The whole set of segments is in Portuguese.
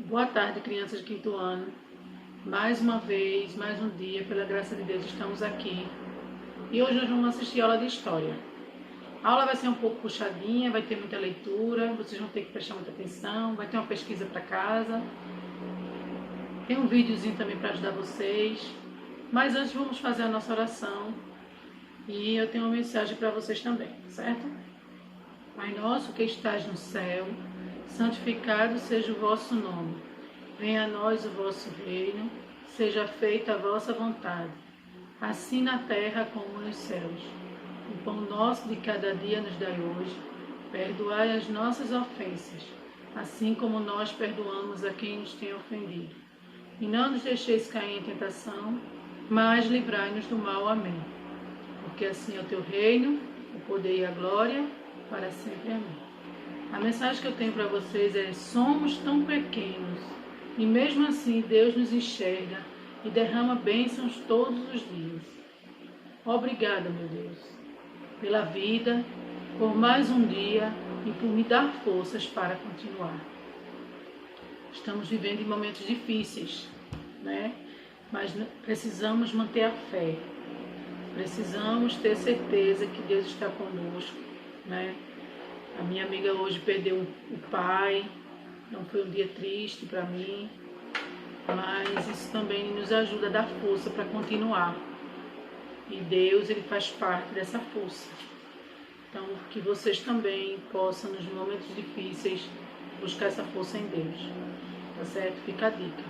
Boa tarde, crianças de quinto ano. Mais uma vez, mais um dia, pela graça de Deus, estamos aqui. E hoje nós vamos assistir a aula de História. A aula vai ser um pouco puxadinha, vai ter muita leitura, vocês vão ter que prestar muita atenção, vai ter uma pesquisa para casa. Tem um videozinho também para ajudar vocês. Mas antes vamos fazer a nossa oração. E eu tenho uma mensagem para vocês também, certo? Pai nosso que estás no céu, santificado seja o vosso nome. Venha a nós o vosso reino, seja feita a vossa vontade, assim na terra como nos céus. O pão nosso de cada dia nos dai hoje. Perdoai as nossas ofensas, assim como nós perdoamos a quem nos tem ofendido. E não nos deixeis cair em tentação, mas livrai-nos do mal. Amém. Porque assim é o teu reino, o poder e a glória, para sempre. Amém. A mensagem que eu tenho para vocês é: somos tão pequenos e mesmo assim Deus nos enxerga e derrama bênçãos todos os dias. Obrigada, meu Deus, pela vida, por mais um dia e por me dar forças para continuar. Estamos vivendo em momentos difíceis, né? Mas precisamos manter a fé. Precisamos ter certeza que Deus está conosco, né? A minha amiga hoje perdeu o pai, não foi um dia triste para mim, mas isso também nos ajuda a dar força para continuar. E Deus, Ele faz parte dessa força. Então, que vocês também possam, nos momentos difíceis, buscar essa força em Deus. Tá certo? Fica a dica.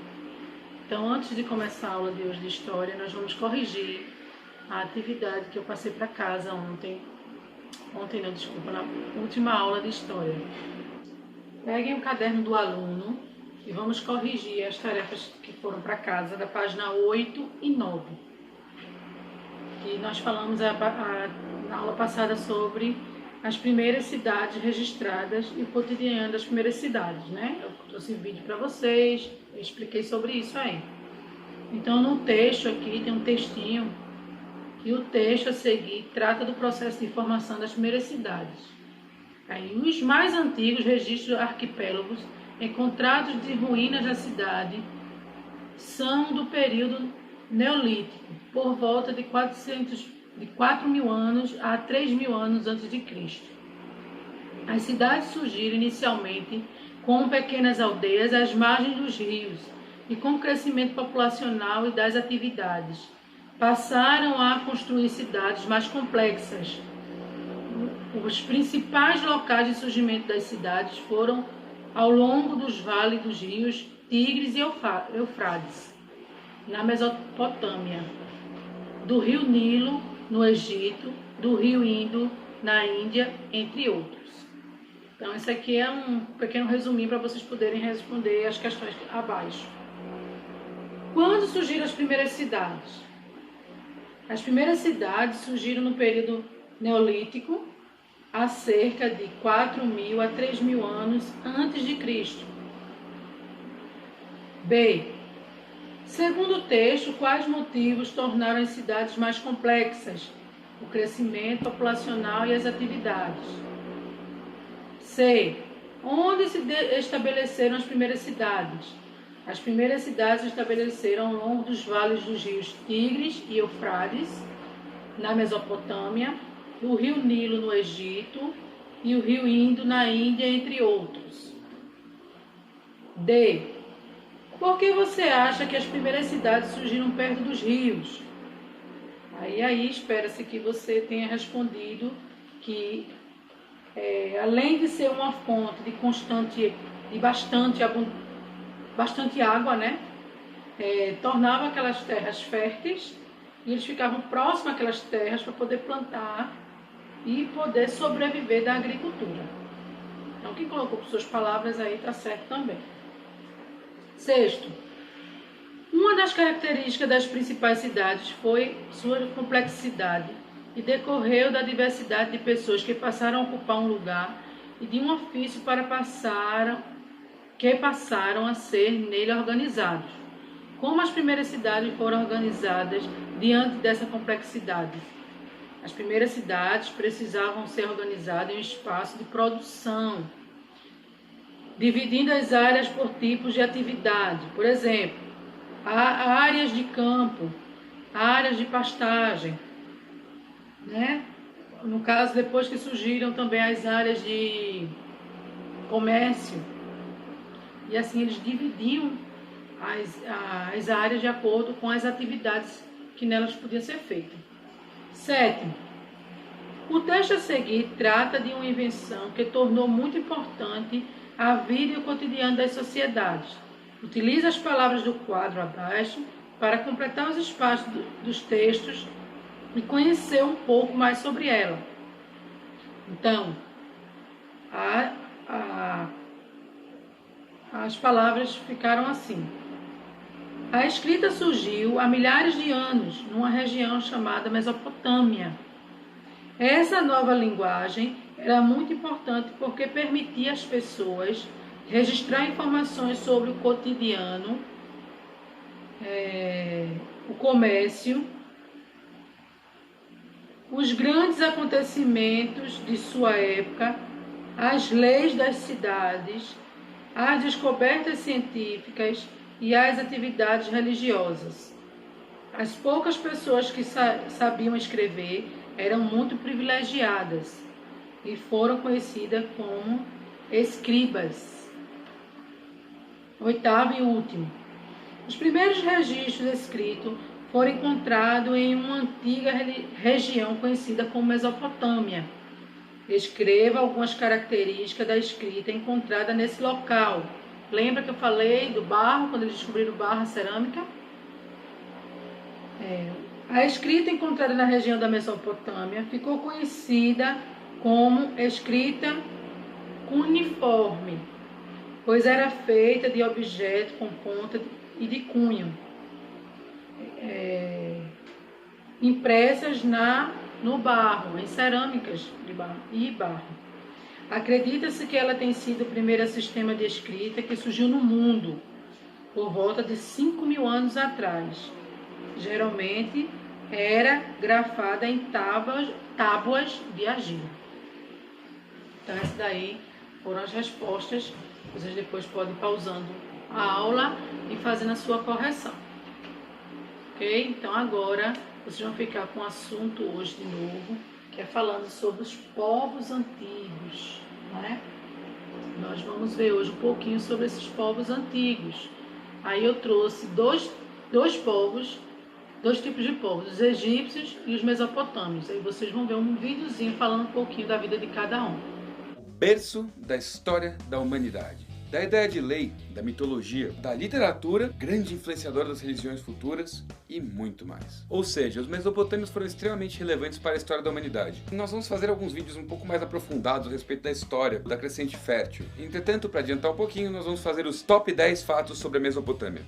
Então, antes de começar a aula de hoje de História, nós vamos corrigir a atividade que eu passei para casa ontem. Na última aula de História. Peguem o caderno do aluno e vamos corrigir as tarefas que foram para casa, da página 8 e 9. Que nós falamos na aula passada sobre as primeiras cidades registradas e o cotidiano das primeiras cidades, né? Eu trouxe vídeo para vocês, eu expliquei sobre isso aí. Então, no texto aqui, tem um textinho, e o texto a seguir trata do processo de formação das primeiras cidades. Aí, os mais antigos registros arquipélagos encontrados de ruínas da cidade são do período neolítico, por volta de 4.000 anos a 3.000 anos antes de Cristo. As cidades surgiram inicialmente como pequenas aldeias às margens dos rios e com o crescimento populacional e das atividades passaram a construir cidades mais complexas. Os principais locais de surgimento das cidades foram ao longo dos vales dos rios Tigres e Eufrates, na Mesopotâmia, do rio Nilo, no Egito, do rio Indo, na Índia, entre outros. Então, esse aqui é um pequeno resuminho para vocês poderem responder as questões abaixo. Quando surgiram as primeiras cidades? As primeiras cidades surgiram no período neolítico, há cerca de 4.000 a 3.000 anos antes de Cristo. B. Segundo o texto, quais motivos tornaram as cidades mais complexas? O crescimento populacional e as atividades. C. Onde se estabeleceram as primeiras cidades? As primeiras cidades se estabeleceram ao longo dos vales dos rios Tigres e Eufrates, na Mesopotâmia, o rio Nilo, no Egito, e o rio Indo, na Índia, entre outros. D. Por que você acha que as primeiras cidades surgiram perto dos rios? Aí espera-se que você tenha respondido que, além de ser uma fonte de bastante água, né? Tornava aquelas terras férteis e eles ficavam próximos àquelas terras para poder plantar e poder sobreviver da agricultura. Então, quem colocou por suas palavras aí está certo também. Sexto, uma das características das principais cidades foi sua complexidade e decorreu da diversidade de pessoas que passaram a ocupar um lugar e de um ofício que passaram a ser nele organizados. Como as primeiras cidades foram organizadas diante dessa complexidade? As primeiras cidades precisavam ser organizadas em um espaço de produção dividindo as áreas por tipos de atividade. Por exemplo, há áreas de campo, áreas de pastagem, né? No caso, depois que surgiram também as áreas de comércio, e assim eles dividiam as áreas de acordo com as atividades que nelas podiam ser feitas. Sétimo, o texto a seguir trata de uma invenção que tornou muito importante a vida e o cotidiano das sociedades. Utiliza as palavras do quadro abaixo para completar os espaços dos textos e conhecer um pouco mais sobre ela. Então, as palavras ficaram assim. A escrita surgiu há milhares de anos numa região chamada Mesopotâmia. Essa nova linguagem era muito importante porque permitia às pessoas registrar informações sobre o cotidiano, o comércio, os grandes acontecimentos de sua época, as leis das cidades, as descobertas científicas e as atividades religiosas. As poucas pessoas que sabiam escrever eram muito privilegiadas e foram conhecidas como escribas. Oitavo e último. Os primeiros registros escritos foram encontrados em uma antiga região conhecida como Mesopotâmia. Escreva algumas características da escrita encontrada nesse local. Lembra que eu falei do barro, quando eles descobriram o barro, a cerâmica? A escrita encontrada na região da Mesopotâmia ficou conhecida como escrita cuneiforme, pois era feita de objetos com ponta e de cunho, impressas no barro, em cerâmicas de barro e barro. Acredita-se que ela tem sido o primeiro sistema de escrita que surgiu no mundo, por volta de 5.000 anos atrás. Geralmente era grafada em tábuas de argila. Então, essas daí foram as respostas. Vocês depois podem ir pausando a aula e fazendo a sua correção. Ok? Então, agora vocês vão ficar com o assunto hoje de novo, que é falando sobre os povos antigos, né? Nós vamos ver hoje um pouquinho sobre esses povos antigos. Aí eu trouxe dois tipos de povos, os egípcios e os mesopotâmios. Aí vocês vão ver um videozinho falando um pouquinho da vida de cada um. Berço da história da humanidade. Da ideia de lei, da mitologia, da literatura, grande influenciadora das religiões futuras e muito mais. Ou seja, os mesopotâmios foram extremamente relevantes para a história da humanidade. E nós vamos fazer alguns vídeos um pouco mais aprofundados a respeito da história da crescente fértil. Entretanto, para adiantar um pouquinho, nós vamos fazer os top 10 fatos sobre a Mesopotâmia.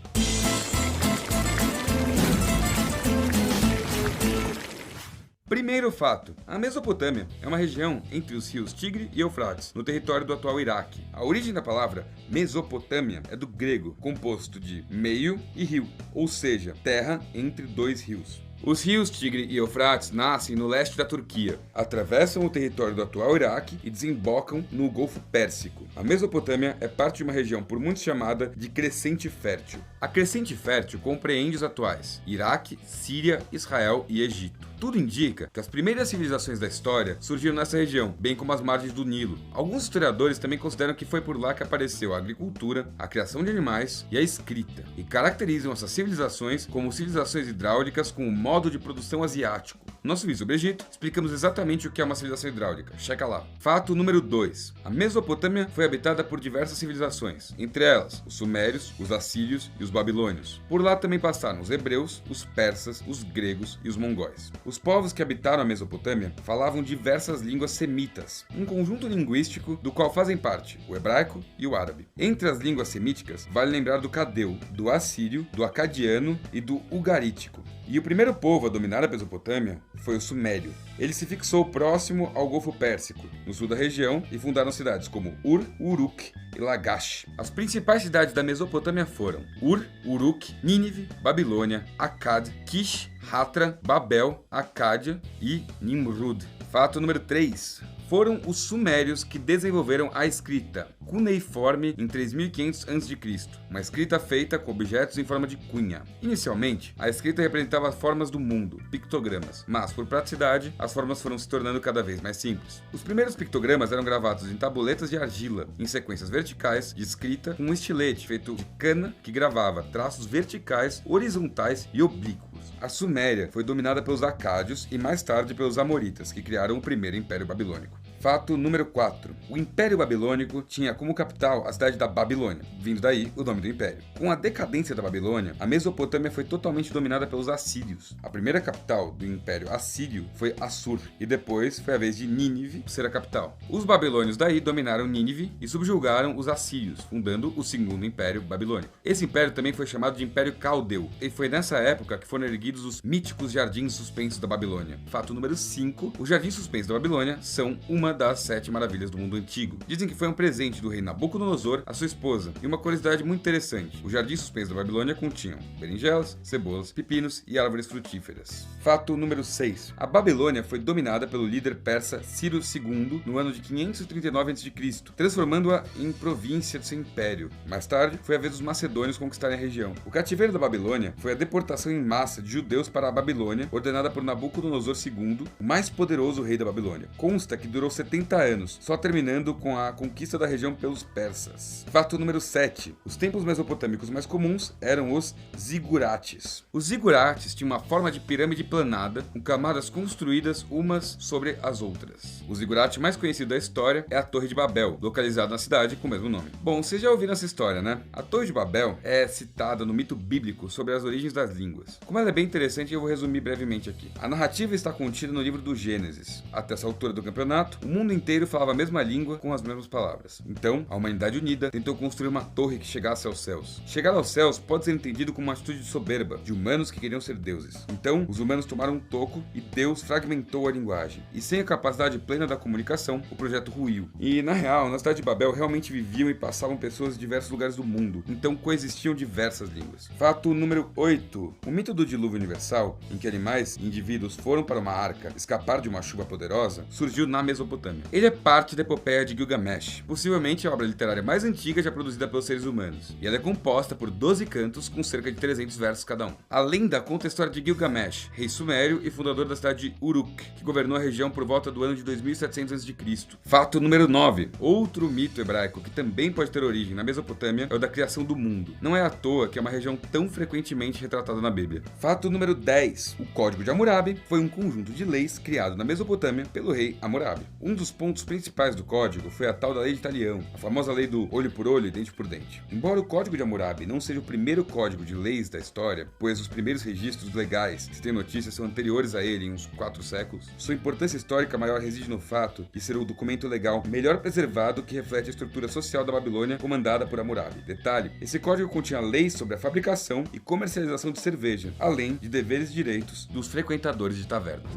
Primeiro fato, a Mesopotâmia é uma região entre os rios Tigre e Eufrates, no território do atual Iraque. A origem da palavra Mesopotâmia é do grego, composto de meio e rio, ou seja, terra entre dois rios. Os rios Tigre e Eufrates nascem no leste da Turquia, atravessam o território do atual Iraque e desembocam no Golfo Pérsico. A Mesopotâmia é parte de uma região por muitos chamada de Crescente Fértil. A Crescente Fértil compreende os atuais Iraque, Síria, Israel e Egito. Tudo indica que as primeiras civilizações da história surgiram nessa região, bem como as margens do Nilo. Alguns historiadores também consideram que foi por lá que apareceu a agricultura, a criação de animais e a escrita, e caracterizam essas civilizações como civilizações hidráulicas com o modo de produção asiático. No nosso vídeo sobre o Egito, explicamos exatamente o que é uma civilização hidráulica. Checa lá. Fato número 2. A Mesopotâmia foi habitada por diversas civilizações, entre elas os sumérios, os assírios e os babilônios. Por lá também passaram os hebreus, os persas, os gregos e os mongóis. Os povos que habitaram a Mesopotâmia falavam diversas línguas semitas, um conjunto linguístico do qual fazem parte o hebraico e o árabe. Entre as línguas semíticas, vale lembrar do cadeu, do assírio, do acadiano e do ugarítico. E o primeiro povo a dominar a Mesopotâmia foi o sumério. Ele se fixou próximo ao Golfo Pérsico, no sul da região, e fundaram cidades como Ur, Uruk e Lagash. As principais cidades da Mesopotâmia foram Ur, Uruk, Nínive, Babilônia, Akkad, Kish, Hatra, Babel, Acádia e Nimrud. Fato número 3. foram os sumérios que desenvolveram a escrita cuneiforme em 3500 a.C., uma escrita feita com objetos em forma de cunha. Inicialmente, a escrita representava as formas do mundo, pictogramas, mas por praticidade, as formas foram se tornando cada vez mais simples. Os primeiros pictogramas eram gravados em tabuletas de argila, em sequências verticais de escrita com um estilete feito de cana que gravava traços verticais, horizontais e oblíquos. A Suméria foi dominada pelos acádios e mais tarde pelos amoritas, que criaram o primeiro Império Babilônico. Fato número 4. O Império Babilônico tinha como capital a cidade da Babilônia, vindo daí o nome do império. Com a decadência da Babilônia, a Mesopotâmia foi totalmente dominada pelos assírios. A primeira capital do Império Assírio foi Assur, e depois foi a vez de Nínive ser a capital. Os babilônios daí dominaram Nínive e subjugaram os assírios, fundando o segundo Império Babilônico. Esse império também foi chamado de Império Caldeu, e foi nessa época que foram erguidos os míticos Jardins Suspensos da Babilônia. Fato número 5. Os Jardins Suspensos da Babilônia são uma das 7 maravilhas do mundo antigo. Dizem que foi um presente do rei Nabucodonosor à sua esposa. E uma curiosidade muito interessante: os Jardins Suspensos da Babilônia continham berinjelas, cebolas, pepinos e árvores frutíferas. Fato número 6. A Babilônia foi dominada pelo líder persa Ciro II no ano de 539 a.C., transformando-a em província de seu império. Mais tarde, foi a vez dos macedônios conquistarem a região. O cativeiro da Babilônia foi a deportação em massa de judeus para a Babilônia, ordenada por Nabucodonosor II, o mais poderoso rei da Babilônia. Consta que durou 70 anos, só terminando com a conquista da região pelos persas. Fato número 7. Os templos mesopotâmicos mais comuns eram os zigurates. Os zigurates tinham uma forma de pirâmide planada, com camadas construídas umas sobre as outras. O zigurate mais conhecido da história é a Torre de Babel, localizada na cidade com o mesmo nome. Bom, vocês já ouviram essa história, né? A Torre de Babel é citada no mito bíblico sobre as origens das línguas. Como ela é bem interessante, eu vou resumir brevemente aqui. A narrativa está contida no livro do Gênesis. Até essa altura do campeonato, o mundo inteiro falava a mesma língua com as mesmas palavras. Então, a humanidade unida tentou construir uma torre que chegasse aos céus. Chegar aos céus pode ser entendido como uma atitude soberba de humanos que queriam ser deuses. Então, os humanos tomaram um toco e Deus fragmentou a linguagem. E sem a capacidade plena da comunicação, o projeto ruiu. E, na real, na cidade de Babel realmente viviam e passavam pessoas de diversos lugares do mundo. Então, coexistiam diversas línguas. Fato número 8. O mito do dilúvio universal, em que animais e indivíduos foram para uma arca escapar de uma chuva poderosa, surgiu na Mesopotâmia. Ele é parte da epopeia de Gilgamesh, possivelmente a obra literária mais antiga já produzida pelos seres humanos, e ela é composta por 12 cantos com cerca de 300 versos cada um. A lenda conta a história de Gilgamesh, rei sumério e fundador da cidade de Uruk, que governou a região por volta do ano de 2700 a.C. Fato número 9. Outro mito hebraico que também pode ter origem na Mesopotâmia é o da criação do mundo. Não é à toa que é uma região tão frequentemente retratada na Bíblia. Fato número 10. O Código de Hammurabi foi um conjunto de leis criado na Mesopotâmia pelo rei Hammurabi. Um dos pontos principais do código foi a tal da Lei de Talião, a famosa lei do olho por olho e dente por dente. Embora o Código de Hammurabi não seja o primeiro código de leis da história, pois os primeiros registros legais que se tem notícia são anteriores a ele em uns 4 séculos, sua importância histórica maior reside no fato de ser o documento legal melhor preservado que reflete a estrutura social da Babilônia comandada por Hammurabi. Detalhe, esse código continha leis sobre a fabricação e comercialização de cerveja, além de deveres e direitos dos frequentadores de tavernas.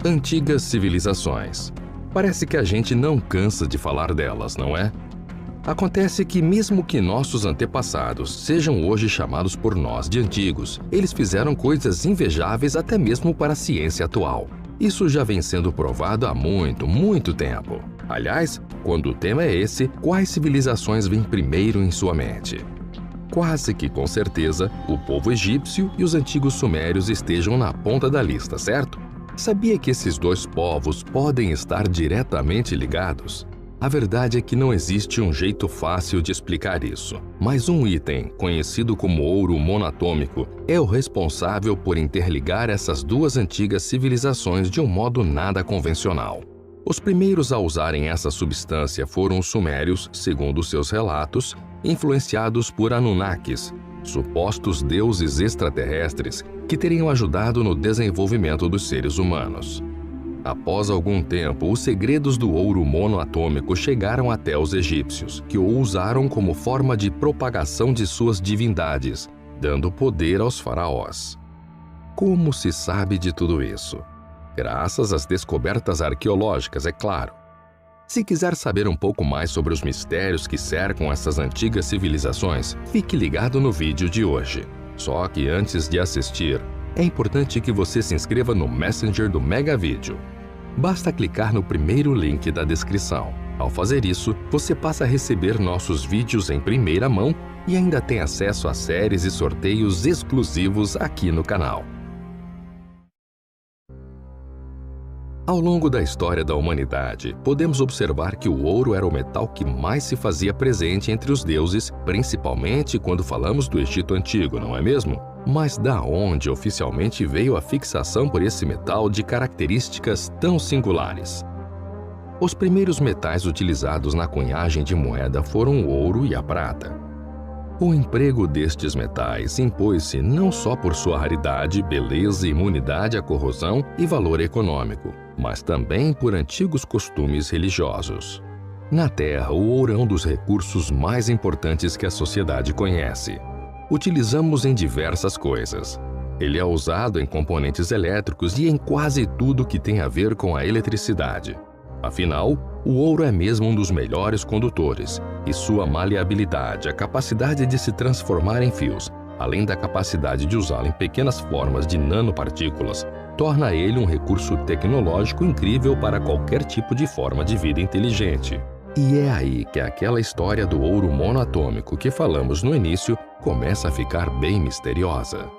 Antigas civilizações. Parece que a gente não cansa de falar delas, não é? Acontece que mesmo que nossos antepassados sejam hoje chamados por nós de antigos, eles fizeram coisas invejáveis até mesmo para a ciência atual. Isso já vem sendo provado há muito tempo. Aliás, quando o tema é esse, quais civilizações vêm primeiro em sua mente? Quase que com certeza, o povo egípcio e os antigos sumérios estejam na ponta da lista, certo? Sabia que esses dois povos podem estar diretamente ligados? A verdade é que não existe um jeito fácil de explicar isso, mas um item, conhecido como ouro monatômico, é o responsável por interligar essas duas antigas civilizações de um modo nada convencional. Os primeiros a usarem essa substância foram os sumérios, segundo seus relatos, influenciados por Anunnakis, supostos deuses extraterrestres que teriam ajudado no desenvolvimento dos seres humanos. Após algum tempo, os segredos do ouro monoatômico chegaram até os egípcios, que o usaram como forma de propagação de suas divindades, dando poder aos faraós. Como se sabe de tudo isso? Graças às descobertas arqueológicas, é claro. Se quiser saber um pouco mais sobre os mistérios que cercam essas antigas civilizações, fique ligado no vídeo de hoje. Só que antes de assistir, é importante que você se inscreva no Messenger do Mega Vídeo. Basta clicar no primeiro link da descrição. Ao fazer isso, você passa a receber nossos vídeos em primeira mão e ainda tem acesso a séries e sorteios exclusivos aqui no canal. Ao longo da história da humanidade, podemos observar que o ouro era o metal que mais se fazia presente entre os deuses, principalmente quando falamos do Egito Antigo, não é mesmo? Mas da onde oficialmente veio a fixação por esse metal de características tão singulares? Os primeiros metais utilizados na cunhagem de moeda foram o ouro e a prata. O emprego destes metais impôs-se não só por sua raridade, beleza, imunidade à corrosão e valor econômico, mas também por antigos costumes religiosos. Na Terra, o ouro é um dos recursos mais importantes que a sociedade conhece. Utilizamos em diversas coisas. Ele é usado em componentes elétricos e em quase tudo que tem a ver com a eletricidade. Afinal, o ouro é mesmo um dos melhores condutores, e sua maleabilidade, a capacidade de se transformar em fios, além da capacidade de usá-lo em pequenas formas de nanopartículas, torna ele um recurso tecnológico incrível para qualquer tipo de forma de vida inteligente. E é aí que aquela história do ouro monoatômico que falamos no início começa a ficar bem misteriosa.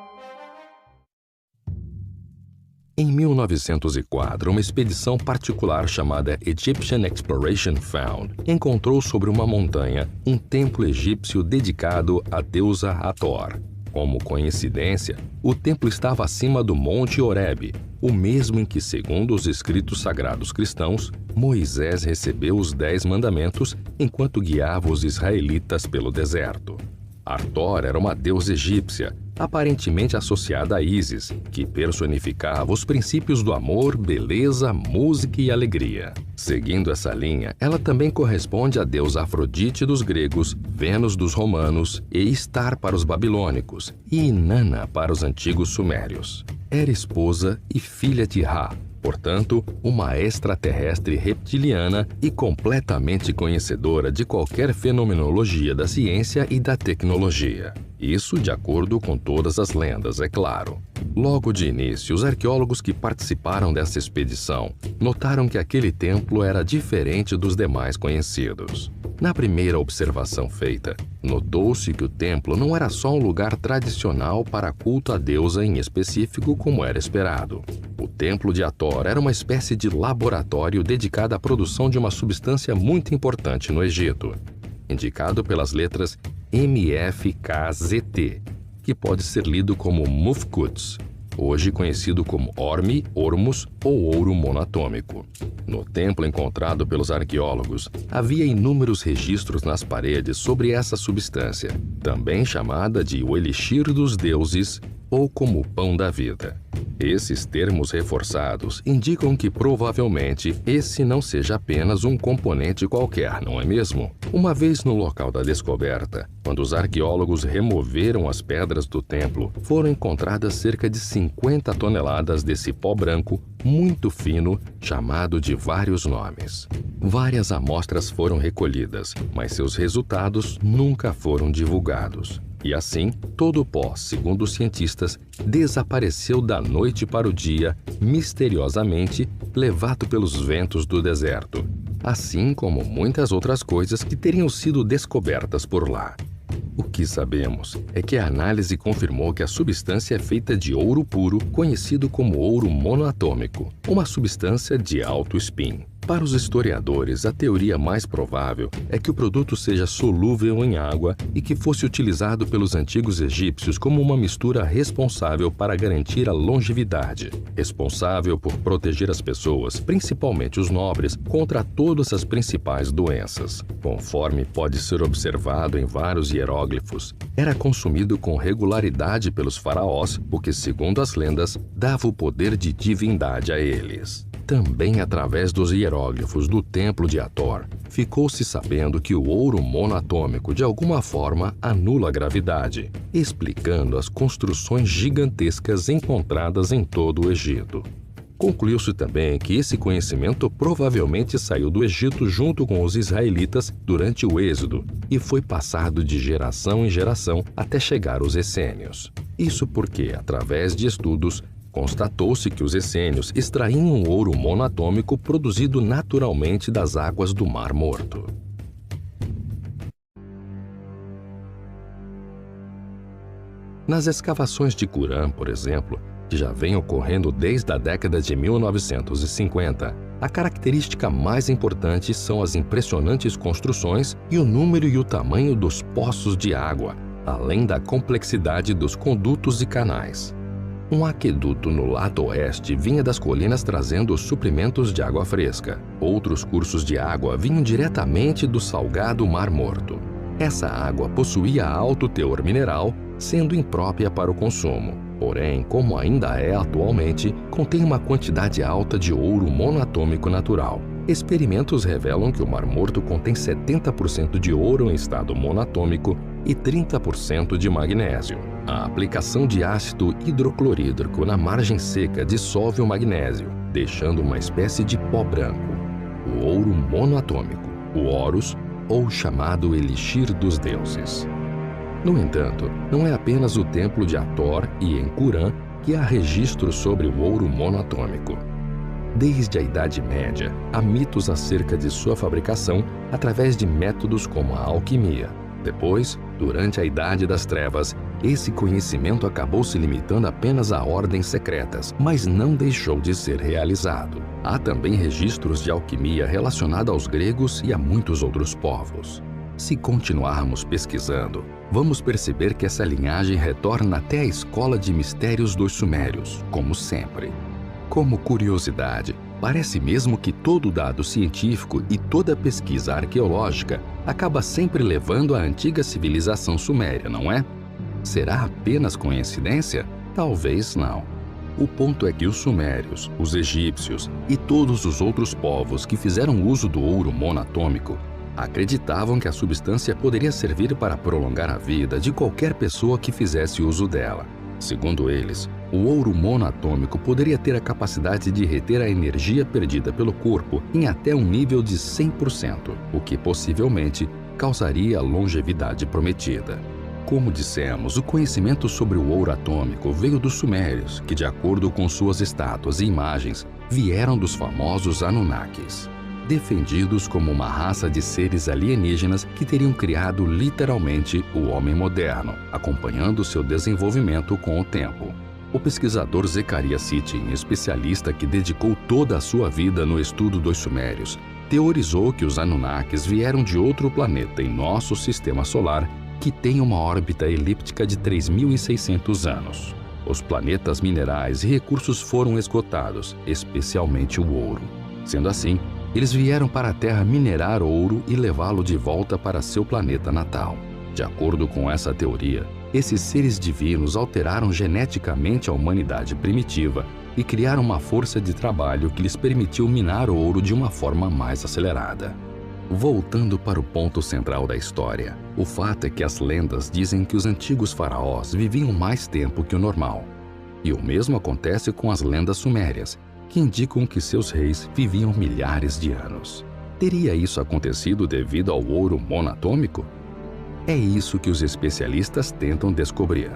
Em 1904, uma expedição particular chamada Egyptian Exploration Found encontrou sobre uma montanha um templo egípcio dedicado à deusa Hathor. Como coincidência, o templo estava acima do Monte Horebe, o mesmo em que, segundo os escritos sagrados cristãos, Moisés recebeu os 10 mandamentos enquanto guiava os israelitas pelo deserto. Hathor era uma deusa egípcia, aparentemente associada a Ísis, que personificava os princípios do amor, beleza, música e alegria. Seguindo essa linha, ela também corresponde à deusa Afrodite dos gregos, Vênus dos romanos e Istar para os babilônicos, e Inanna para os antigos sumérios. Era esposa e filha de Ra, portanto, uma extraterrestre reptiliana e completamente conhecedora de qualquer fenomenologia da ciência e da tecnologia. Isso de acordo com todas as lendas, é claro. Logo de início, os arqueólogos que participaram dessa expedição notaram que aquele templo era diferente dos demais conhecidos. Na primeira observação feita, notou-se que o templo não era só um lugar tradicional para culto à deusa em específico como era esperado. O templo de Hathor era uma espécie de laboratório dedicado à produção de uma substância muito importante no Egito, indicado pelas letras MFKZT, que pode ser lido como Mufkuts, hoje conhecido como Orme, Ormus ou ouro monatômico. No templo encontrado pelos arqueólogos, havia inúmeros registros nas paredes sobre essa substância, também chamada de o elixir dos deuses ou como o pão da vida. Esses termos reforçados indicam que provavelmente esse não seja apenas um componente qualquer, não é mesmo? Uma vez no local da descoberta, quando os arqueólogos removeram as pedras do templo, foram encontradas cerca de 50 toneladas desse pó branco muito fino, chamado de vários nomes. Várias amostras foram recolhidas, mas seus resultados nunca foram divulgados. E assim, todo o pó, segundo os cientistas, desapareceu da noite para o dia, misteriosamente, levado pelos ventos do deserto, assim como muitas outras coisas que teriam sido descobertas por lá. O que sabemos é que a análise confirmou que a substância é feita de ouro puro, conhecido como ouro monoatômico, uma substância de alto spin. Para os historiadores, a teoria mais provável é que o produto seja solúvel em água e que fosse utilizado pelos antigos egípcios como uma mistura responsável para garantir a longevidade, responsável por proteger as pessoas, principalmente os nobres, contra todas as principais doenças. Conforme pode ser observado em vários hieróglifos, era consumido com regularidade pelos faraós, o que, segundo as lendas, dava o poder de divindade a eles. Também através dos hieróglifos do templo de Hathor, ficou-se sabendo que o ouro monoatômico de alguma forma anula a gravidade, explicando as construções gigantescas encontradas em todo o Egito. Concluiu-se também que esse conhecimento provavelmente saiu do Egito junto com os israelitas durante o Êxodo e foi passado de geração em geração até chegar aos essênios. Isso porque, através de estudos, Constatou-se que os essênios extraíam o ouro monoatômico produzido naturalmente das águas do Mar Morto. Nas escavações de Qumran, por exemplo, que já vem ocorrendo desde a década de 1950, a característica mais importante são as impressionantes construções e o número e o tamanho dos poços de água, além da complexidade dos condutos e canais. Um aqueduto no lado oeste vinha das colinas trazendo suprimentos de água fresca. Outros cursos de água vinham diretamente do salgado Mar Morto. Essa água possuía alto teor mineral, sendo imprópria para o consumo. Porém, como ainda é atualmente, contém uma quantidade alta de ouro monoatômico natural. Experimentos revelam que o Mar Morto contém 70% de ouro em estado monoatômico e 30% de magnésio. A aplicação de ácido hidroclorídrico na margem seca dissolve o magnésio, deixando uma espécie de pó branco, o ouro monoatômico, o Horus, ou chamado Elixir dos Deuses. No entanto, não é apenas o templo de Hathor e em Qumran que há registros sobre o ouro monoatômico. Desde a Idade Média, há mitos acerca de sua fabricação através de métodos como a alquimia. Depois, durante a Idade das Trevas, esse conhecimento acabou se limitando apenas a ordens secretas, mas não deixou de ser realizado. Há também registros de alquimia relacionada aos gregos e a muitos outros povos. Se continuarmos pesquisando, vamos perceber que essa linhagem retorna até a escola de mistérios dos sumérios, como sempre. Como curiosidade, parece mesmo que todo dado científico e toda pesquisa arqueológica acaba sempre levando à antiga civilização suméria, não é? Será apenas coincidência? Talvez não. O ponto é que os sumérios, os egípcios e todos os outros povos que fizeram uso do ouro monoatômico acreditavam que a substância poderia servir para prolongar a vida de qualquer pessoa que fizesse uso dela. Segundo eles, o ouro monoatômico poderia ter a capacidade de reter a energia perdida pelo corpo em até um nível de 100%, o que possivelmente causaria a longevidade prometida. Como dissemos, o conhecimento sobre o ouro atômico veio dos sumérios, que, de acordo com suas estátuas e imagens, vieram dos famosos Anunnakis, defendidos como uma raça de seres alienígenas que teriam criado literalmente o homem moderno, acompanhando seu desenvolvimento com o tempo. O pesquisador Zecharia Sitchin, especialista que dedicou toda a sua vida no estudo dos sumérios, teorizou que os Anunnakis vieram de outro planeta em nosso sistema solar que tem uma órbita elíptica de 3.600 anos. Os planetas minerais e recursos foram esgotados, especialmente o ouro. Sendo assim, eles vieram para a Terra minerar ouro e levá-lo de volta para seu planeta natal. De acordo com essa teoria, esses seres divinos alteraram geneticamente a humanidade primitiva e criaram uma força de trabalho que lhes permitiu minar ouro de uma forma mais acelerada. Voltando para o ponto central da história, o fato é que as lendas dizem que os antigos faraós viviam mais tempo que o normal. E o mesmo acontece com as lendas sumérias, que indicam que seus reis viviam milhares de anos. Teria isso acontecido devido ao ouro monoatômico? É isso que os especialistas tentam descobrir.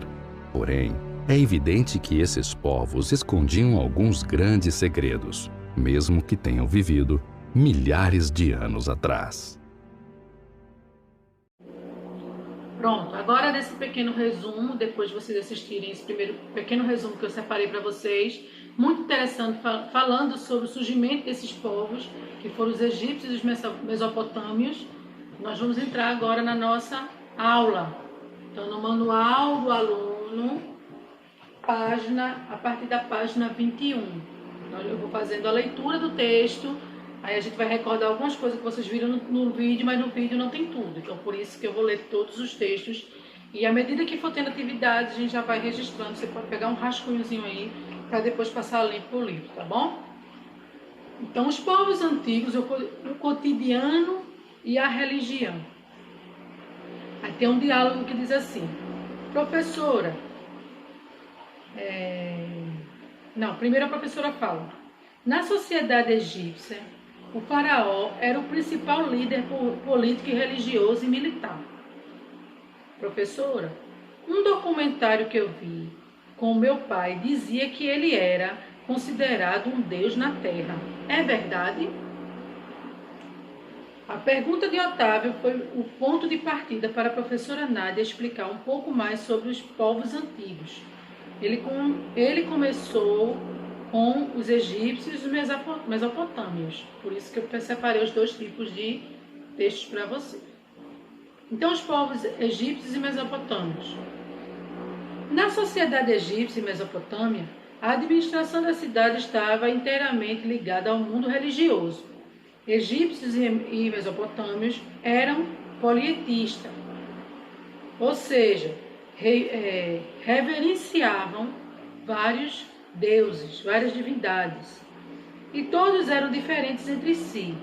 Porém, é evidente que esses povos escondiam alguns grandes segredos, mesmo que tenham vivido milhares de anos atrás. Pronto, agora desse pequeno resumo, depois de vocês assistirem esse primeiro pequeno resumo que eu separei para vocês, muito interessante, falando sobre o surgimento desses povos, que foram os egípcios e os mesopotâmios. Nós vamos entrar agora na nossa aula. Então, no manual do aluno, a partir da página 21. Então, eu vou fazendo a leitura do texto, aí a gente vai recordar algumas coisas que vocês viram no vídeo, mas no vídeo não tem tudo. Então, por isso que eu vou ler todos os textos. E à medida que for tendo atividades, a gente já vai registrando. Você pode pegar um rascunhozinho aí, para depois passar limpo pro livro, tá bom? Então, os povos antigos, o cotidiano e a religião. Aí tem um diálogo que diz assim: professora, primeiro a professora fala: na sociedade egípcia, o faraó era o principal líder político e religioso e militar. Professora, um documentário que eu vi com meu pai, dizia que ele era considerado um deus na terra. É verdade? A pergunta de Otávio foi o ponto de partida para a professora Nádia explicar um pouco mais sobre os povos antigos. Ele começou com os egípcios e os mesopotâmios. Por isso que eu separei os dois tipos de textos para você. Então, os povos egípcios e mesopotâmios. Na sociedade egípcia e mesopotâmia, a administração da cidade estava inteiramente ligada ao mundo religioso. Egípcios e mesopotâmios eram polietistas, ou seja, reverenciavam vários deuses, várias divindades, e todos eram diferentes entre si.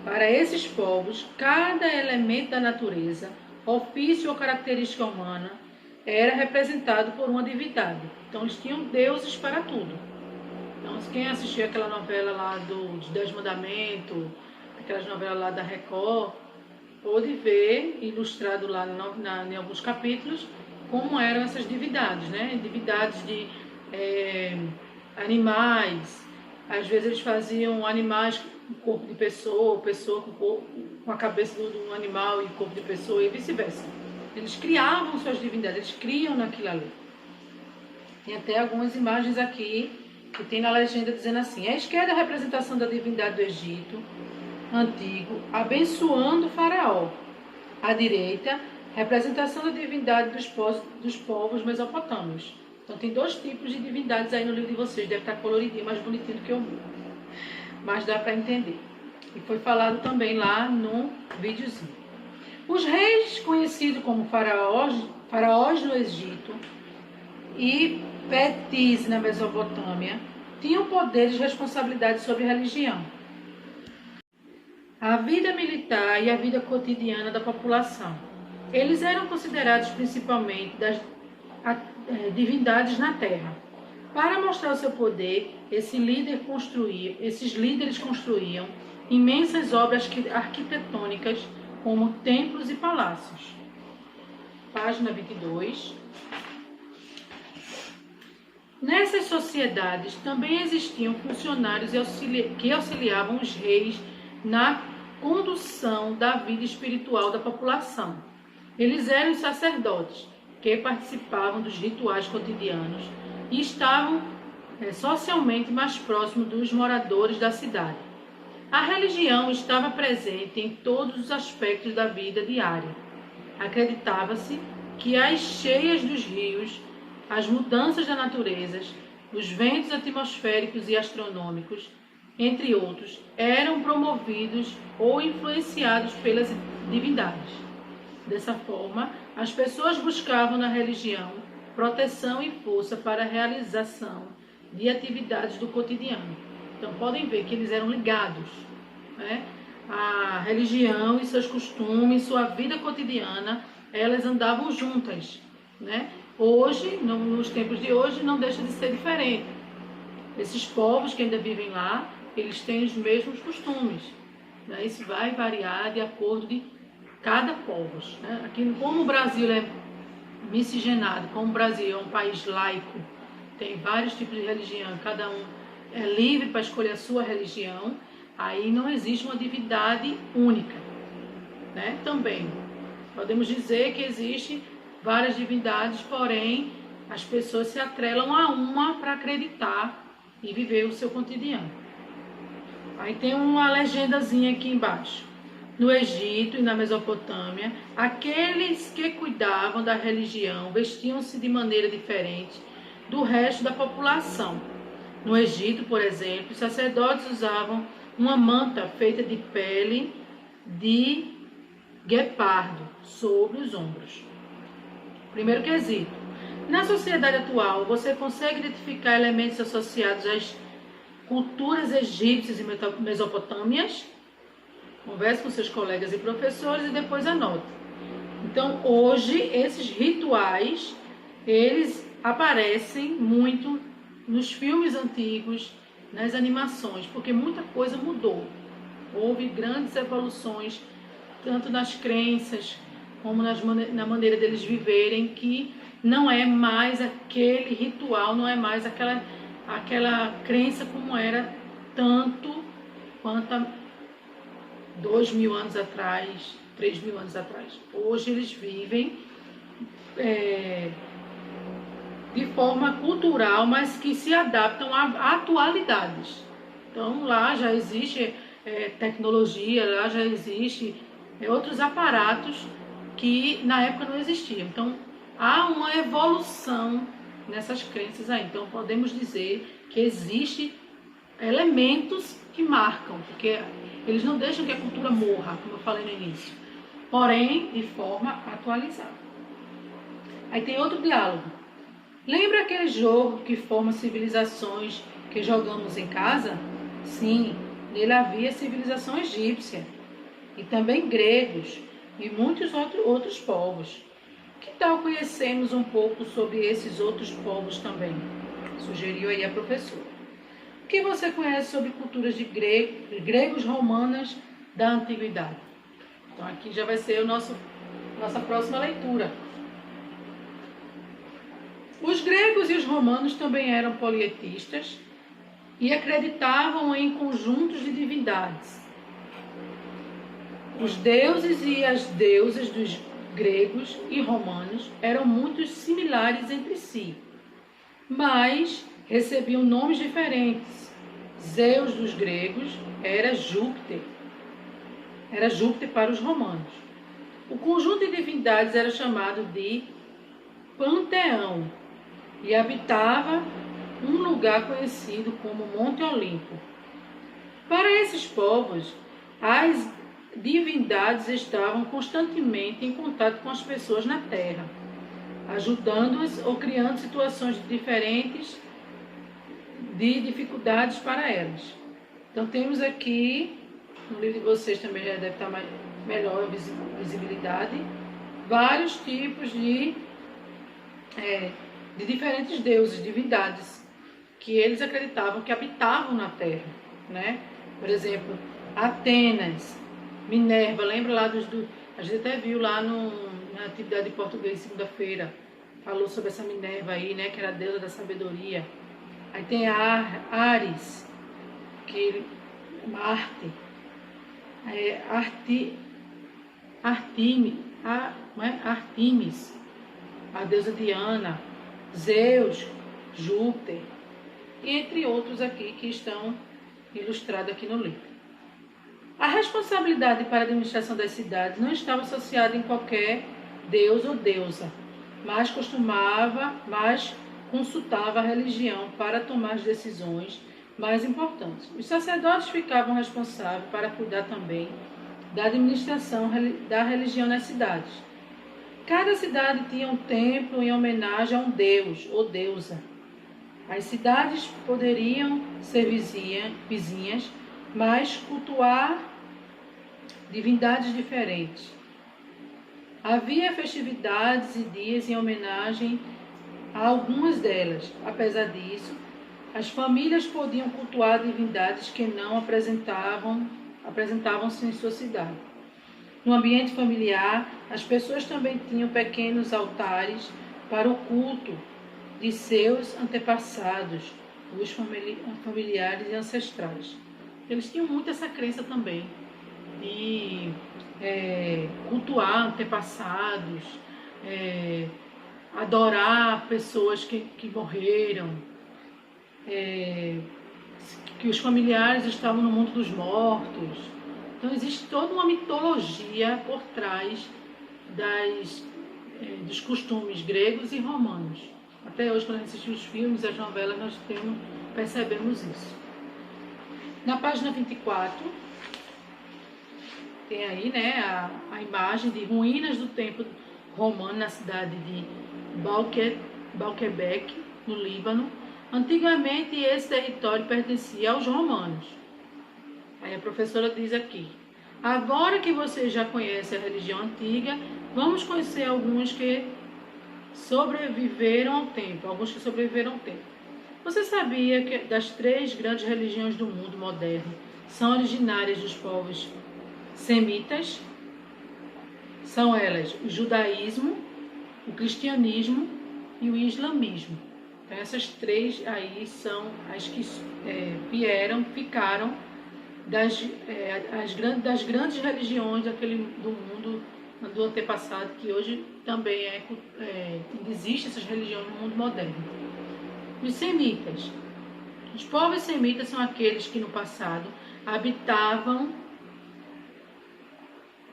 Para esses povos, cada elemento da natureza, ofício ou característica humana, era representado por uma divindade. Então, eles tinham deuses para tudo. Então, quem assistiu aquela novela lá dos 10 Mandamentos, aquelas novelas lá da Record, pôde ver, ilustrado lá em alguns capítulos, como eram essas divindades, né? Divindades de animais. Às vezes eles faziam animais com corpo de pessoa, pessoa com a cabeça de um animal e corpo de pessoa, e vice-versa. Eles criavam suas divindades, eles criam naquilo ali. Tem até algumas imagens aqui que tem na legenda dizendo assim: à esquerda a representação da divindade do Egito antigo, abençoando o faraó. À direita, representação da divindade dos povos mesopotâmios. Então tem dois tipos de divindades aí no livro de vocês, deve estar coloridinho, mais bonitinho do que o meu, mas dá para entender. E foi falado também lá no videozinho. Os reis conhecidos como faraós no Egito e Petis na Mesopotâmia tinham poderes e responsabilidades sobre a religião, a vida militar e a vida cotidiana da população. Eles eram considerados principalmente divindades na terra. Para mostrar o seu poder, esses líderes construíam imensas obras arquitetônicas, como templos e palácios. Página 22. Nessas sociedades também existiam funcionários que auxiliavam os reis na condução da vida espiritual da população. Eles eram os sacerdotes, que participavam dos rituais cotidianos e estavam socialmente mais próximos dos moradores da cidade. A religião estava presente em todos os aspectos da vida diária. Acreditava-se que as cheias dos rios, as mudanças da natureza, os ventos atmosféricos e astronômicos, entre outros, eram promovidos ou influenciados pelas divindades. Dessa forma, as pessoas buscavam na religião proteção e força para a realização de atividades do cotidiano. Então, podem ver que eles eram ligados, né? A religião e seus costumes, sua vida cotidiana, elas andavam juntas, né? Hoje, nos tempos de hoje, não deixa de ser diferente. Esses povos que ainda vivem lá, eles têm os mesmos costumes, né? Isso vai variar de acordo de cada povo, né? Aqui, como o Brasil é miscigenado, como o Brasil é um país laico, tem vários tipos de religião, cada um é livre para escolher a sua religião, aí não existe uma divindade única, né? Também podemos dizer que existem várias divindades, porém as pessoas se atrelam a uma para acreditar e viver o seu cotidiano. Aí tem uma legendazinha aqui embaixo. No Egito e na Mesopotâmia, aqueles que cuidavam da religião vestiam-se de maneira diferente do resto da população. No Egito, por exemplo, os sacerdotes usavam uma manta feita de pele de guepardo sobre os ombros. Primeiro quesito. Na sociedade atual, você consegue identificar elementos associados às culturas egípcias e mesopotâmias? Converse com seus colegas e professores e depois anote. Então, hoje, esses rituais, eles aparecem muito nos filmes antigos, nas animações, porque muita coisa mudou. Houve grandes evoluções, tanto nas crenças, como na maneira deles viverem, que não é mais aquele ritual, não é mais aquela crença como era tanto quanto há 2.000 anos atrás, 3.000 anos atrás. Hoje eles vivem de forma cultural, mas que se adaptam a atualidades. Então lá já existe tecnologia, lá já existe outros aparatos que na época não existiam. Então há uma evolução nessas crenças aí. Então podemos dizer que existem elementos que marcam, porque eles não deixam que a cultura morra, como eu falei no início, porém de forma atualizada. Aí tem outro diálogo. Lembra aquele jogo que forma civilizações que jogamos em casa? Sim, nele havia civilização egípcia e também gregos e muitos outros povos. Que tal conhecermos um pouco sobre esses outros povos também? Sugeriu aí a professora. O que você conhece sobre culturas de gregos romanas da antiguidade? Então aqui já vai ser nossa próxima leitura. Os gregos e os romanos também eram polietistas e acreditavam em conjuntos de divindades. Os deuses e as deusas dos gregos e romanos eram muito similares entre si, mas recebiam nomes diferentes. Zeus dos gregos era Júpiter para os romanos. O conjunto de divindades era chamado de Panteão e habitava um lugar conhecido como Monte Olimpo. Para esses povos, as divindades estavam constantemente em contato com as pessoas na Terra, ajudando-as ou criando situações diferentes de dificuldades para elas. Então temos aqui, no livro de vocês também já deve estar melhor a visibilidade, vários tipos de diferentes deuses, divindades, que eles acreditavam que habitavam na Terra, né? Por exemplo, Atenas, Minerva, lembra lá a gente até viu lá na atividade de português segunda-feira, falou sobre essa Minerva aí, né, que era a deusa da sabedoria. Aí tem a Ares, Marte, Artemis, a deusa Diana, Zeus, Júpiter, e entre outros aqui que estão ilustrados aqui no livro. A responsabilidade para a administração das cidades não estava associada em qualquer deus ou deusa, mas consultava a religião para tomar as decisões mais importantes. Os sacerdotes ficavam responsáveis para cuidar também da administração da religião nas cidades. Cada cidade tinha um templo em homenagem a um deus ou deusa. As cidades poderiam ser vizinhas, mas cultuar divindades diferentes. Havia festividades e dias em homenagem a algumas delas. Apesar disso, as famílias podiam cultuar divindades que não apresentavam-se em sua cidade. No ambiente familiar, as pessoas também tinham pequenos altares para o culto de seus antepassados, os familiares e ancestrais. Eles tinham muito essa crença também de cultuar antepassados, adorar pessoas que morreram, que os familiares estavam no mundo dos mortos. Então existe toda uma mitologia por trás dos costumes gregos e romanos. Até hoje, quando a gente assiste os filmes, as novelas, nós percebemos isso. Na página 24, tem aí, né, a imagem de ruínas do templo romano na cidade de Baalquebec, no Líbano. Antigamente, esse território pertencia aos romanos. Aí a professora diz aqui: agora que você já conhece a religião antiga, vamos conhecer alguns que sobreviveram ao tempo. Você sabia que das 3 grandes religiões do mundo moderno são originárias dos povos semitas? São elas o judaísmo, o cristianismo e o islamismo. Então, essas três aí são as que ficaram das grandes religiões do mundo do antepassado, que hoje também existe essas religiões no mundo moderno. Os semitas. Os povos semitas são aqueles que no passado habitavam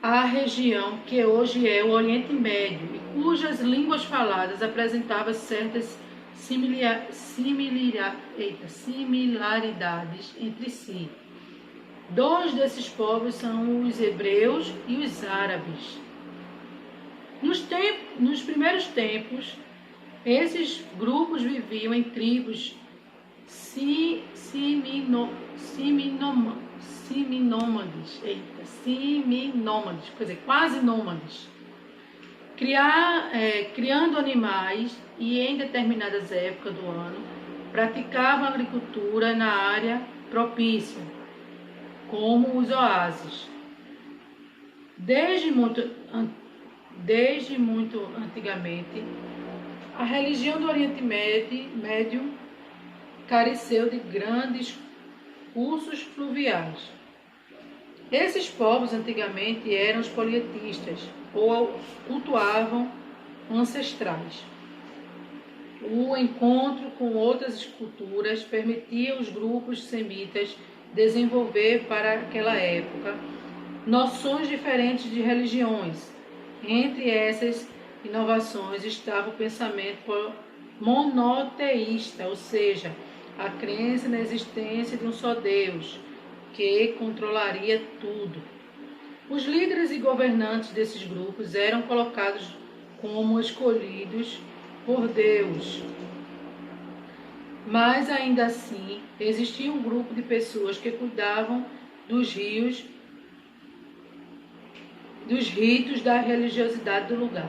a região que hoje é o Oriente Médio e cujas línguas faladas apresentavam certas similaridades entre si. Dois desses povos são os hebreus e os árabes. Nos primeiros tempos, esses grupos viviam em tribos seminômades, quer dizer, quase nômades, criando animais e em determinadas épocas do ano praticavam agricultura na área propícia, como os oásis. Desde muito antigamente, a religião do Oriente Médio careceu de grandes cursos fluviais. Esses povos antigamente eram os politeístas ou cultuavam ancestrais. O encontro com outras culturas permitia aos grupos semitas desenvolver para aquela época noções diferentes de religiões. Entre essas inovações estava o pensamento monoteísta, ou seja, a crença na existência de um só Deus, que controlaria tudo. Os líderes e governantes desses grupos eram colocados como escolhidos por Deus. Mas ainda assim, existia um grupo de pessoas que cuidavam dos ritos da religiosidade do lugar.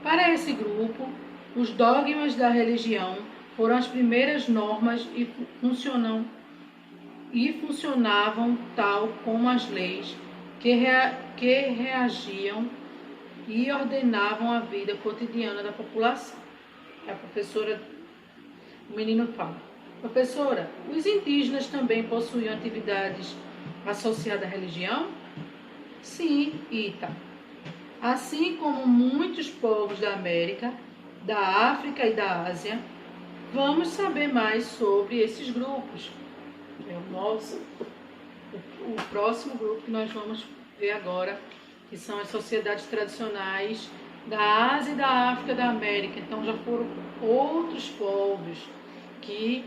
Para esse grupo, os dogmas da religião foram as primeiras normas e funcionavam tal como as leis que reagiam e ordenavam a vida cotidiana da população. O menino fala: professora, os indígenas também possuíam atividades associadas à religião? Sim, Ita. Assim como muitos povos da América, da África e da Ásia, vamos saber mais sobre esses grupos. É o próximo grupo que nós vamos ver agora, que são as sociedades tradicionais da Ásia e da África e da América. Então já foram outros povos que,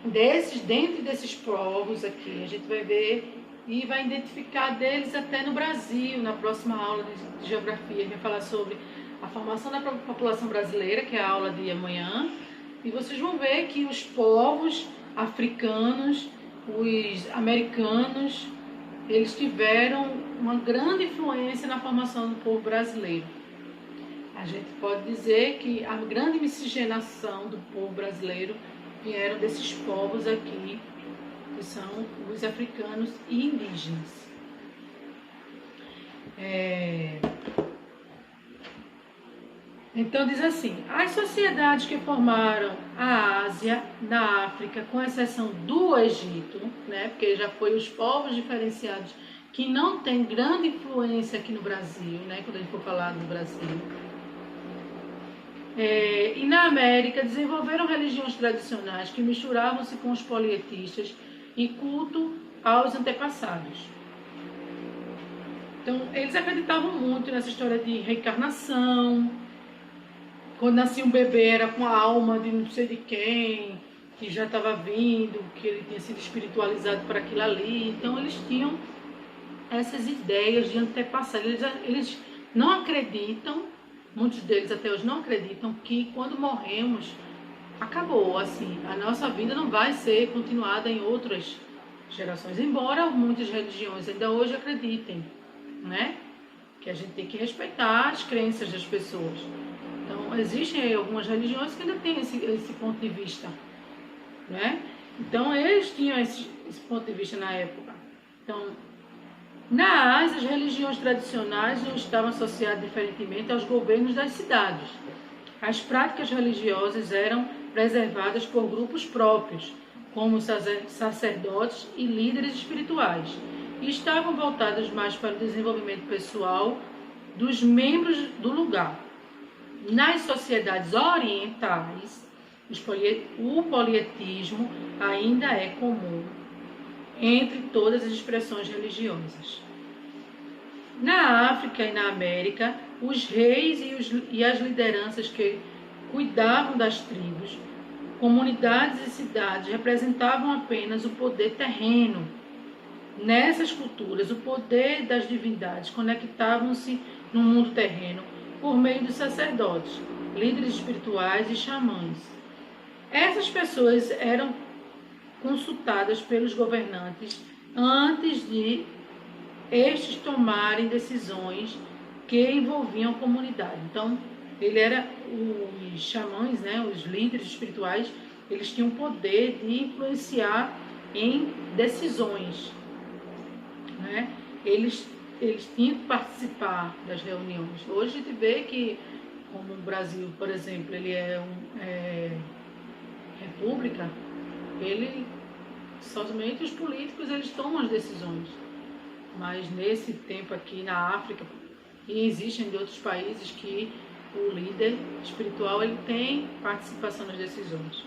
dentre desses povos aqui, a gente vai ver e vai identificar deles até no Brasil. Na próxima aula de geografia, a gente vai falar sobre a formação da população brasileira, que é a aula de amanhã, e vocês vão ver que os povos africanos, os americanos, eles tiveram uma grande influência na formação do povo brasileiro. A gente pode dizer que a grande miscigenação do povo brasileiro vieram desses povos aqui, que são os africanos e indígenas. Então diz assim: as sociedades que formaram a Ásia, na África, com exceção do Egito, né, porque já foi os povos diferenciados que não tem grande influência aqui no Brasil, né, quando a gente for falar do Brasil. E na América desenvolveram religiões tradicionais que misturavam-se com os politeístas e culto aos antepassados. Então eles acreditavam muito nessa história de reencarnação. Quando nascia um bebê era com a alma de não sei de quem, que já estava vindo, que ele tinha sido espiritualizado por aquilo ali. Então eles tinham essas ideias de antepassado. Eles não acreditam, muitos deles até hoje não acreditam, que quando morremos, acabou, assim, a nossa vida não vai ser continuada em outras gerações. Embora muitas religiões ainda hoje acreditem, né? Que a gente tem que respeitar as crenças das pessoas. Então, existem algumas religiões que ainda têm esse ponto de vista, né? Então, eles tinham esse ponto de vista na época. Então, na Ásia, as religiões tradicionais não estavam associadas diferentemente aos governos das cidades. As práticas religiosas eram preservadas por grupos próprios, como sacerdotes e líderes espirituais, e estavam voltadas mais para o desenvolvimento pessoal dos membros do lugar. Nas sociedades orientais, o polietismo ainda é comum entre todas as expressões religiosas. Na África e na América, os reis e as lideranças que cuidavam das tribos, comunidades e cidades representavam apenas o poder terreno. Nessas culturas, o poder das divindades conectavam-se no mundo terreno por meio dos sacerdotes, líderes espirituais e xamãs. Essas pessoas eram consultadas pelos governantes antes de estes tomarem decisões que envolviam a comunidade. Então, os xamãs, os líderes espirituais, eles tinham o poder de influenciar em decisões. Eles tinham que participar das reuniões. Hoje a gente vê que, como o Brasil, por exemplo, ele é república, somente os políticos eles tomam as decisões. Mas nesse tempo aqui na África, e existem de outros países que o líder espiritual ele tem participação nas decisões.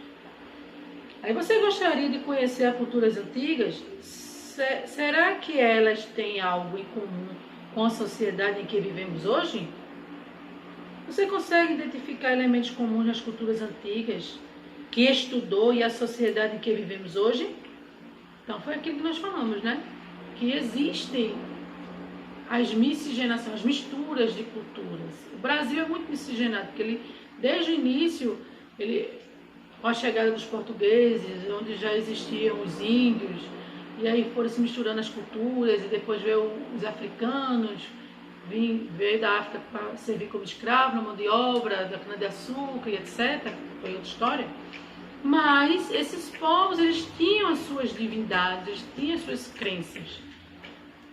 Aí você gostaria de conhecer as culturas antigas? Será que elas têm algo em comum com a sociedade em que vivemos hoje? Você consegue identificar elementos comuns nas culturas antigas que estudou e a sociedade em que vivemos hoje? Então foi aquilo que nós falamos, que existem as miscigenações, as misturas de culturas. O Brasil é muito miscigenado, porque desde o início, com a chegada dos portugueses, onde já existiam os índios, e aí foram se misturando as culturas, e depois veio os africanos, veio da África para servir como escravo na mão de obra, da cana-de-açúcar e etc. Foi outra história. Mas esses povos, eles tinham as suas divindades, eles tinham as suas crenças.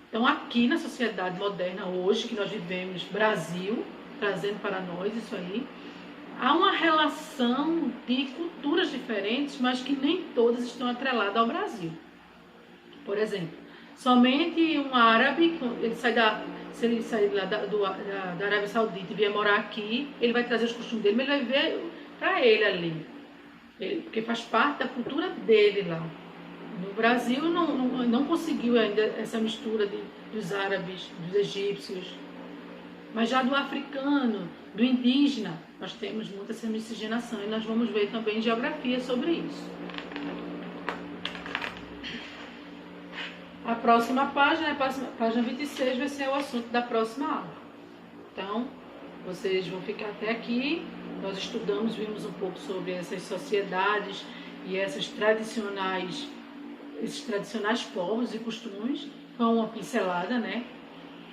Então, aqui na sociedade moderna, hoje, que nós vivemos, Brasil, trazendo para nós isso aí, há uma relação de culturas diferentes, mas que nem todas estão atreladas ao Brasil. Por exemplo, somente um árabe, se ele sair da Arábia Saudita e vier morar aqui, ele vai trazer os costumes dele, mas ele vai ver para ele ali. Porque faz parte da cultura dele lá. No Brasil não conseguiu ainda essa mistura dos árabes, dos egípcios. Mas já do africano, do indígena, nós temos muita essa miscigenação e nós vamos ver também geografia sobre isso. A próxima página, a página 26, vai ser o assunto da próxima aula. Então, vocês vão ficar até aqui. Nós estudamos, vimos um pouco sobre essas sociedades e esses tradicionais povos e costumes. Foi uma pincelada,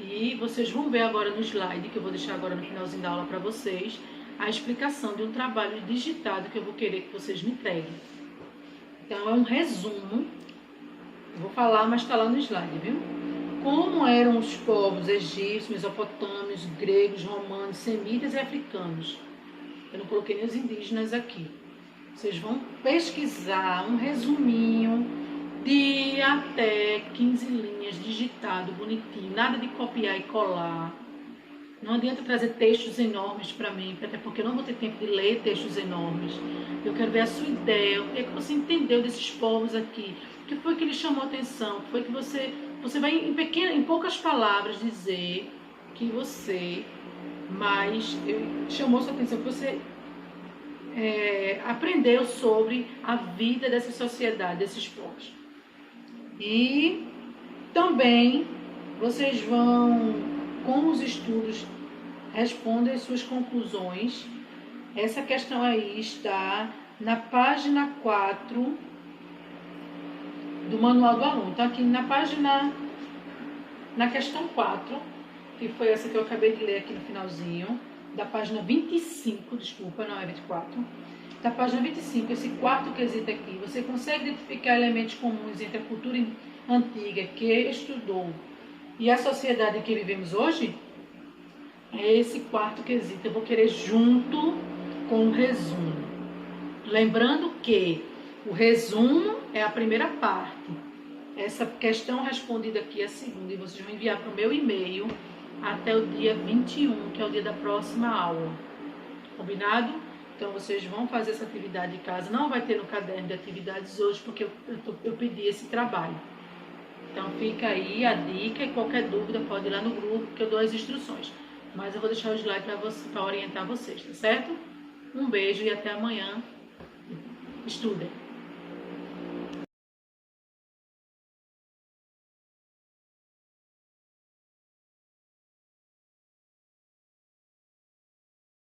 E vocês vão ver agora no slide, que eu vou deixar agora no finalzinho da aula para vocês, a explicação de um trabalho digitado que eu vou querer que vocês me entreguem. Então, é um resumo. Eu vou falar, mas está lá no slide, viu? Como eram os povos egípcios, mesopotâmios, gregos, romanos, semitas e africanos. Eu não coloquei nem os indígenas aqui. Vocês vão pesquisar um resuminho de até 15 linhas, digitado, bonitinho. Nada de copiar e colar. Não adianta trazer textos enormes para mim, até porque eu não vou ter tempo de ler textos enormes. Eu quero ver a sua ideia, o que é que você entendeu desses povos aqui. O que foi que lhe chamou a atenção? O que foi que você vai em poucas palavras dizer que você chamou sua atenção, que você aprendeu sobre a vida dessa sociedade, desses povos. E também vocês vão, com os estudos, responder as suas conclusões. Essa questão aí está na página 4 do manual do aluno. Então, aqui na questão 4, que foi essa que eu acabei de ler aqui no finalzinho, da página 25, desculpa, não é 24, da página 25, esse quarto quesito aqui, você consegue identificar elementos comuns entre a cultura antiga que estudou e a sociedade em que vivemos hoje? É esse quarto quesito. Eu vou querer, junto com o resumo. Lembrando que o resumo é a primeira parte. Essa questão respondida aqui é a segunda, e vocês vão enviar para o meu e-mail até o dia 21, que é o dia da próxima aula. Combinado? Então, vocês vão fazer essa atividade de casa. Não vai ter no caderno de atividades hoje, porque eu pedi esse trabalho. Então, fica aí a dica, e qualquer dúvida pode ir lá no grupo, que eu dou as instruções. Mas eu vou deixar o slide para orientar vocês, tá certo? Um beijo e até amanhã. Estudem!